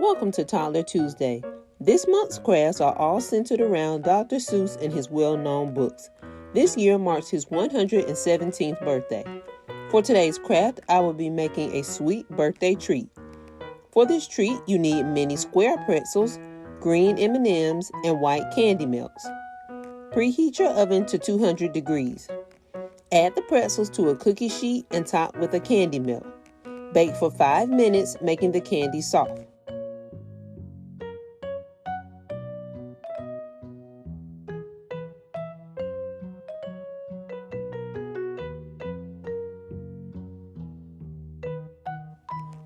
Welcome to Toddler Tuesday. This month's crafts are all centered around Dr. Seuss and his well-known books. This year marks his 117th birthday. For today's craft, I will be making a sweet birthday treat. For this treat, you need mini square pretzels, green M&Ms, and white candy melts. Preheat your oven to 200 degrees. Add the pretzels to a cookie sheet and top with a candy melt. Bake for 5 minutes, making the candy soft.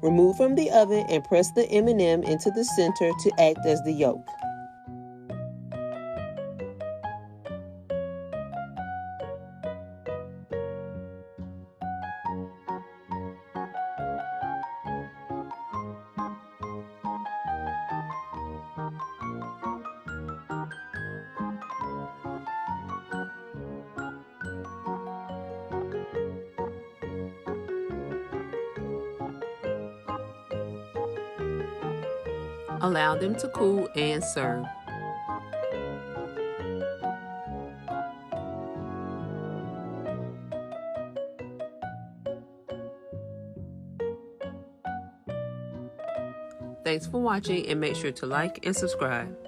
Remove from the oven and press the M&M into the center to act as the yolk. Allow them to cool and serve. Thanks for watching and make sure to like and subscribe.